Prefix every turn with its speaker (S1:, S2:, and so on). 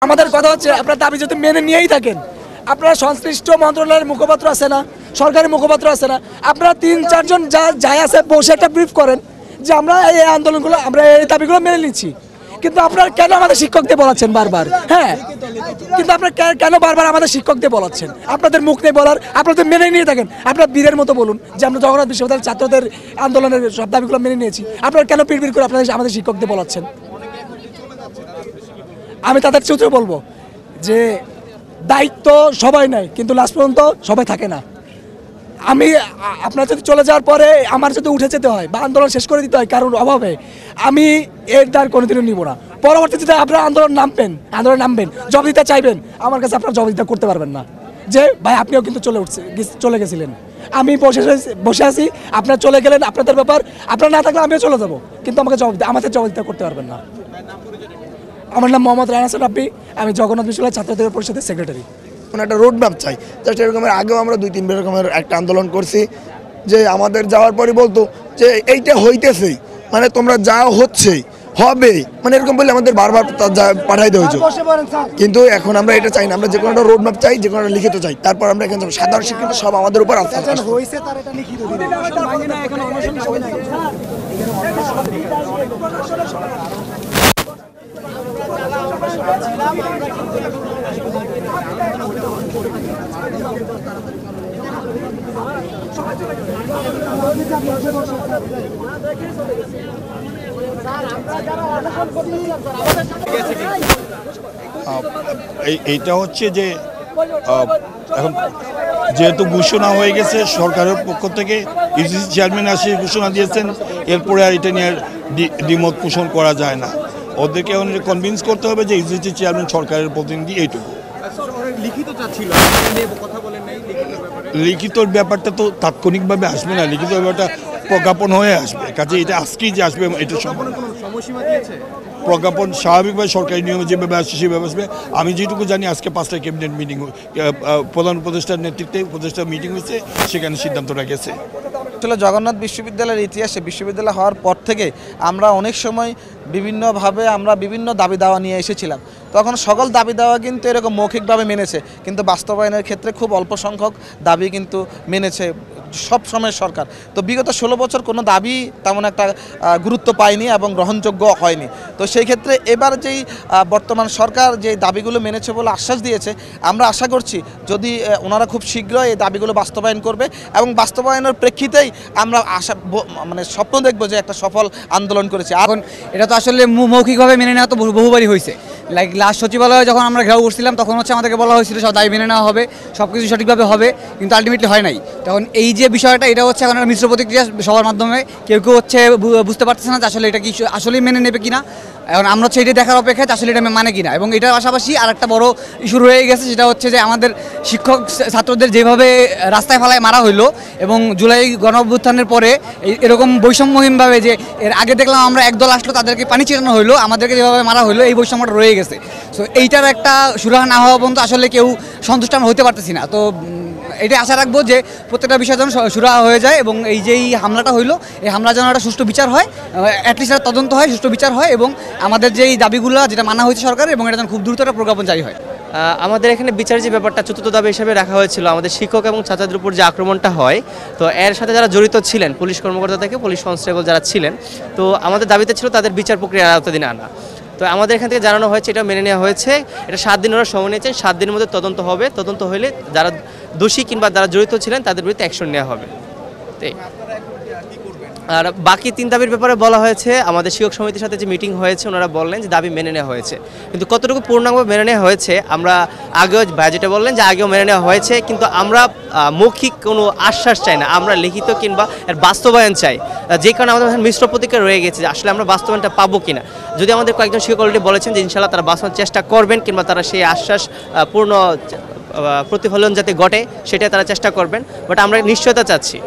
S1: আমাদের কথা হচ্ছে আপনার দাবি যদি মেনে নিয়েই থাকেন, আপনারা সংশ্লিষ্ট মন্ত্রণালয়ের মুখপাত্র আছে না, সরকারি মুখপাত্র আছে না, আপনারা ৩-৪ জন যাই আছে বসে একটা ব্রিফ করেন যে আমরা এই আন্দোলনগুলো, আমরা এই দাবিগুলো মেনে নিচ্ছি। কিন্তু আপনারা কেন আমাদের শিক্ষকদের বলাচ্ছেন বারবার? হ্যাঁ, কিন্তু আপনারা কেন বারবার আমাদের শিক্ষকদের বলাচ্ছেন? আপনাদের মুখ নেই বলার, আপনাদের মেনে নিয়ে থাকেন। আপনারা বীরের মতো বলুন যে আমরা জগন্নাথ বিশ্ববিদ্যালয়ের ছাত্রদের আন্দোলনের সব দাবিগুলো মেনে নিয়েছি। আপনারা কেন পিড় করে আপনাদের আমাদের শিক্ষকদের বলাচ্ছেন? আমি তাদের সূত্রে বলবো যে দায়িত্ব সবাই নেয়, কিন্তু লাস্ট পর্যন্ত সবাই থাকে না। আমি আপনার যদি চলে যাওয়ার পরে আমার যদি উঠে যেতে হয় বা আন্দোলন শেষ করে দিতে হয় কারোর অভাবে, আমি এর দ্বার কোনোদিনও নিব না। পরবর্তীতে আপনারা আন্দোলন নামবেন, জবাবদিহিতা চাইবেন, আমার কাছে আপনারা জবাবদিহিতা করতে পারবেন না যে ভাই আপনিও কিন্তু চলে গেছিলেন, আমি বসে আছি, আপনারা চলে গেলেন, আপনাদের ব্যাপার, আপনারা না থাকলে আমিও চলে যাব, কিন্তু আমাদের জবাবদিহিতা করতে পারবেন না। আমার নাম মোহাম্মদ রায়হান হাসান রাব্বি, আমি জগন্নাথ বিশ্ববিদ্যালয় ছাত্রদের পরিষদের সেক্রেটারি।
S2: একটা রোড ম্যাপ চাই, জাস্ট এরকমের আগেও আমরা 2-3 রকমের একটা আন্দোলন করছি যে আমাদের যাওয়ার পরে বলতো যে এইটা হইতেছেই, মানে তোমরা যা হচ্ছে হবে, মানে এরকম বলে আমাদের বারবার পাঠাইতে হয়েছে। কিন্তু এখন আমরা এটা চাই না, আমরা যে কোনো একটা রোড ম্যাপ চাই, যে কোনো একটা লিখিত চাই, তারপর আমরা এখানে সাধারণ শিক্ষিত সব আমাদের উপর আস্থা
S3: এইটা হচ্ছে যে এখন যেহেতু ঘোষণা হয়ে গেছে সরকারের পক্ষ থেকে, ইউজিসি চেয়ারম্যান আসে ঘোষণা দিয়েছেন, এরপরে আর এটা নিয়ে দ্বিমত পোষণ করা যায় না। ওদেরকে এখন কনভিন্স করতে হবে যে ইউজিসি চেয়ারম্যান সরকারের প্রতিনিধি, এইটুকু। লিখিত ব্যাপারটা তো তাৎক্ষণিকভাবে আসবে না, লিখিত ব্যাপারটা প্রজ্ঞাপন হয়ে আসবে, কাজে এটা আজকেই যে আসবে এটা প্রজ্ঞাপন স্বাভাবিকভাবে সরকারি নিয়মে যেভাবে আসছে সেভাবে আসবে। আমি যেটুকু জানি আজকে 5টা ক্যাবিনেট মিটিং, প্রধান উপদেষ্টার নেতৃত্বে উপদেষ্টা মিটিং হয়েছে, সেখানে সিদ্ধান্তটা গেছে।
S4: আসলে জগন্নাথ বিশ্ববিদ্যালয়ের ইতিহাসে বিশ্ববিদ্যালয় হওয়ার পর থেকে আমরা অনেক সময় বিভিন্নভাবে বিভিন্ন দাবি দাওয়া নিয়ে এসেছিলাম। তখন সকল দাবি দাওয়া কিন্তু এরকম মৌখিকভাবে মেনেছে, কিন্তু বাস্তবায়নের ক্ষেত্রে খুব অল্প সংখ্যক দাবি কিন্তু মেনেছে সব সময়ের সরকার। তো বিগত 16 বছর কোনো দাবি তেমন একটা গুরুত্ব পায়নি এবং গ্রহণযোগ্য হয়নি। তো সেই ক্ষেত্রে এবার যেই বর্তমান সরকার যে দাবিগুলো মেনেছে বলে আশ্বাস দিয়েছে, আমরা আশা করছি যদি ওনারা খুব শীঘ্রই এই দাবিগুলো বাস্তবায়ন করবে এবং বাস্তবায়নের প্রেক্ষিতেই আমরা মানে স্বপ্ন দেখব যে একটা সফল আন্দোলন করেছে।
S5: এখন এটা তো আসলে মৌখিকভাবে মেনে নেওয়া তো বহুবারই হয়েছে। লাইক লাস্ট সচিবালয়ে যখন আমরা ঘেরাও করছিলাম তখন হচ্ছে আমাদেরকে বলা হয়েছিল সব দাবি মেনে নেওয়া হবে, সব কিছু সঠিকভাবে হবে, কিন্তু আলটিমেটলি হয় নাই। তখন এই যে বিষয়টা, এটা হচ্ছে এখন মিশ্র প্রতিক্রিয়া সবার মাধ্যমে, কেউ হচ্ছে বুঝতে পারতেছে না যে আসলে এটা কি আসলেই মেনে নেবে কিনা। এখন আমরা হচ্ছে এটাই দেখার অপেক্ষায় আসলে এটা মানে কিনা। এবং এটার পাশাপাশি আর একটা বড় ইস্যু রয়ে গেছে, সেটা হচ্ছে যে আমাদের শিক্ষক ছাত্রদের যেভাবে রাস্তায় ফালায় মারা হইলো এবং জুলাই গণঅভ্যুত্থানের পরে এরকম বৈষম্যহীনভাবে, যে এর আগে দেখলাম আমরা একদল আসলো তাদেরকে পানি ছিটানো হইলো, আমাদেরকে যেভাবে মারা হইলো, এই বৈষম্যটা রয়ে গেছে। সো এইটার একটা সুরাহা না হওয়া পর্যন্ত আসলে কেউ সন্তুষ্ট আমরা হতে পারতেছি না। তো এটা আশা রাখবো যে প্রত্যেকটা বিষয় যেন সুরাহা হয়ে যায় এবং এই যে হামলাটা হইলো, এই হামলা যেন একটা সুষ্ঠু বিচার হয়, অ্যাটলিস্ট একটা তদন্ত হয়, সুষ্ঠু বিচার হয় এবং আমাদের যেই দাবিগুলো যেটা মানা হয়েছে সরকার, এবং এটা যেন খুব দ্রুত একটা প্রজ্ঞাপন জারি হয়।
S6: আমাদের এখানে বিচার যে ব্যাপারটা চতুর্থ দাবি হিসেবে রাখা হয়েছিল, আমাদের শিক্ষক এবং ছাত্রদের উপর যে আক্রমণটা হয়, তো এর সাথে যারা জড়িত ছিলেন, পুলিশ কর্মকর্তা থেকে পুলিশ কনস্টেবল যারা ছিলেন, তো আমাদের দাবিতে ছিল তাদের বিচার প্রক্রিয়ার আওতাধীনে আনা। তো আমাদের এখান থেকে জানানো হয়েছে, এটা মেনে নেওয়া হয়েছে, এটা 7 দিন ওরা সময় নিয়েছেন, 7 দিনের মধ্যে তদন্ত হবে, তদন্ত হলে যারা দোষী কিংবা যারা জড়িত ছিলেন তাদের বিরুদ্ধে অ্যাকশন নেওয়া হবে। আর বাকি 3 দাবির ব্যাপারে বলা হয়েছে, আমাদের শিক্ষক সমিতির সাথে যে মিটিং হয়েছে ওনারা বললেন যে দাবি মেনে নেওয়া হয়েছে, কিন্তু কতটুকু পূর্ণাঙ্গভাবে মেনে নেওয়া হয়েছে আমরা আগেও বাজেটে বললেন যে আগেও মেনে নেওয়া হয়েছে, কিন্তু আমরা মৌখিক কোনো আশ্বাস চাই না, আমরা লিখিত কিংবা এর বাস্তবায়ন চাই। যে কারণে আমাদের মিশ্র প্রতিক্রিয়া রয়ে গেছে যে আসলে আমরা বাস্তবায়নটা পাবো কিনা। যদি আমাদের কয়েকজন শিক্ষক অলরেডি বলেছেন যে ইনশাআল্লাহ তারা বাস্তবায়ন চেষ্টা করবেন, কিংবা তারা সেই আশ্বাস পূর্ণ প্রতিফলন যাতে ঘটে সেটা তারা চেষ্টা করবেন, বাট আমরা নিশ্চয়তা চাচ্ছি।